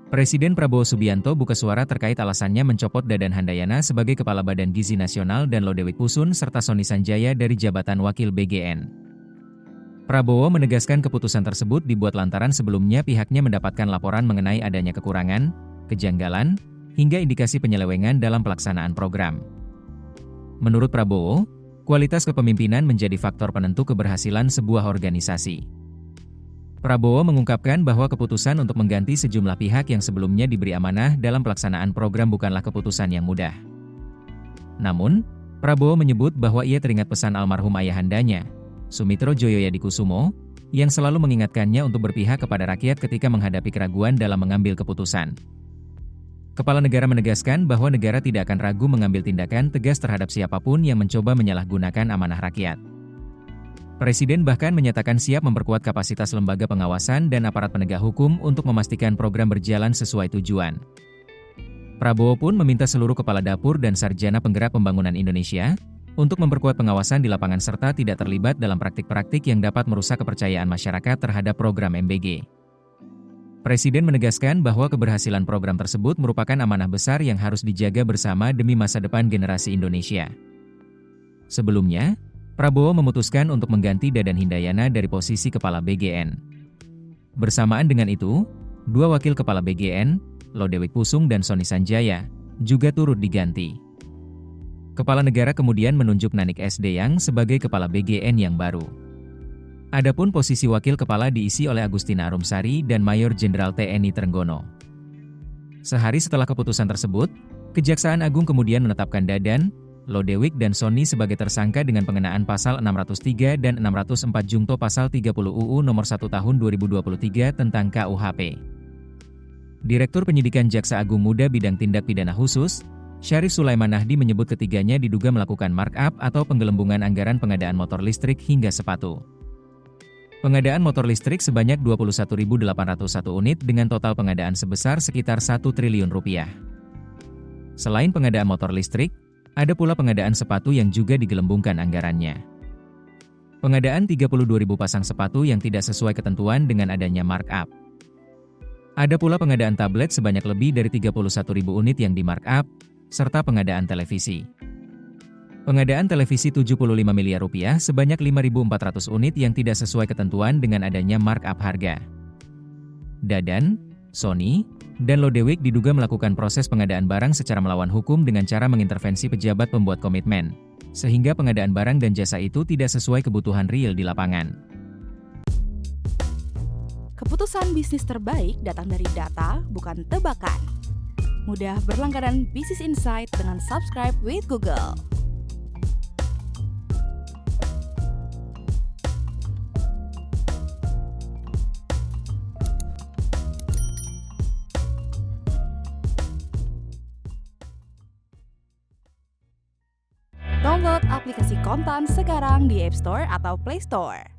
Presiden Prabowo Subianto buka suara terkait alasannya mencopot Dadan Handayana sebagai Kepala Badan Gizi Nasional dan Lodewijk Poesun serta Sony Sanjaya dari jabatan Wakil BGN. Prabowo menegaskan keputusan tersebut dibuat lantaran sebelumnya pihaknya mendapatkan laporan mengenai adanya kekurangan, kejanggalan, hingga indikasi penyelewengan dalam pelaksanaan program. Menurut Prabowo, kualitas kepemimpinan menjadi faktor penentu keberhasilan sebuah organisasi. Prabowo mengungkapkan bahwa keputusan untuk mengganti sejumlah pihak yang sebelumnya diberi amanah dalam pelaksanaan program bukanlah keputusan yang mudah. Namun, Prabowo menyebut bahwa ia teringat pesan almarhum ayahandanya, Sumitro Djoyoyadikusumo, yang selalu mengingatkannya untuk berpihak kepada rakyat ketika menghadapi keraguan dalam mengambil keputusan. Kepala negara menegaskan bahwa negara tidak akan ragu mengambil tindakan tegas terhadap siapapun yang mencoba menyalahgunakan amanah rakyat. Presiden bahkan menyatakan siap memperkuat kapasitas lembaga pengawasan dan aparat penegak hukum untuk memastikan program berjalan sesuai tujuan. Prabowo pun meminta seluruh kepala dapur dan sarjana penggerak pembangunan Indonesia untuk memperkuat pengawasan di lapangan serta tidak terlibat dalam praktik-praktik yang dapat merusak kepercayaan masyarakat terhadap program MBG. Presiden menegaskan bahwa keberhasilan program tersebut merupakan amanah besar yang harus dijaga bersama demi masa depan generasi Indonesia. Sebelumnya, Prabowo memutuskan untuk mengganti Dadan Handayana dari posisi Kepala BGN. Bersamaan dengan itu, dua wakil Kepala BGN, Lodewijk Poesun dan Sony Sanjaya, juga turut diganti. Kepala negara kemudian menunjuk Nanik S. Deyang sebagai Kepala BGN yang baru. Adapun posisi wakil kepala diisi oleh Agustina Arumsari dan Mayor Jenderal TNI Trenggono. Sehari setelah keputusan tersebut, Kejaksaan Agung kemudian menetapkan Dadan, Lodewijk dan Sony sebagai tersangka dengan pengenaan pasal 603 dan 604 jungto pasal 30 UU nomor 1 tahun 2023 tentang KUHP. Direktur Penyidikan Jaksa Agung Muda Bidang Tindak Pidana Khusus, Syarif Sulaiman Nahdi menyebut ketiganya diduga melakukan markup atau penggelembungan anggaran pengadaan motor listrik hingga sepatu. Pengadaan motor listrik sebanyak 21.801 unit dengan total pengadaan sebesar sekitar 1 triliun rupiah. Selain pengadaan motor listrik, ada pula pengadaan sepatu yang juga digelembungkan anggarannya. Pengadaan 32.000 pasang sepatu yang tidak sesuai ketentuan dengan adanya markup. Ada pula pengadaan tablet sebanyak lebih dari 31.000 unit yang di-markup, serta pengadaan televisi. Pengadaan televisi 75 miliar rupiah sebanyak 5.400 unit yang tidak sesuai ketentuan dengan adanya markup harga. Dadan, Sony, dan Lodewijk diduga melakukan proses pengadaan barang secara melawan hukum dengan cara mengintervensi pejabat pembuat komitmen, sehingga pengadaan barang dan jasa itu tidak sesuai kebutuhan real di lapangan. Keputusan bisnis terbaik datang dari data, bukan tebakan. Mudah berlangganan Business Insight dengan subscribe with Google. Download aplikasi Kontan sekarang di App Store atau Play Store.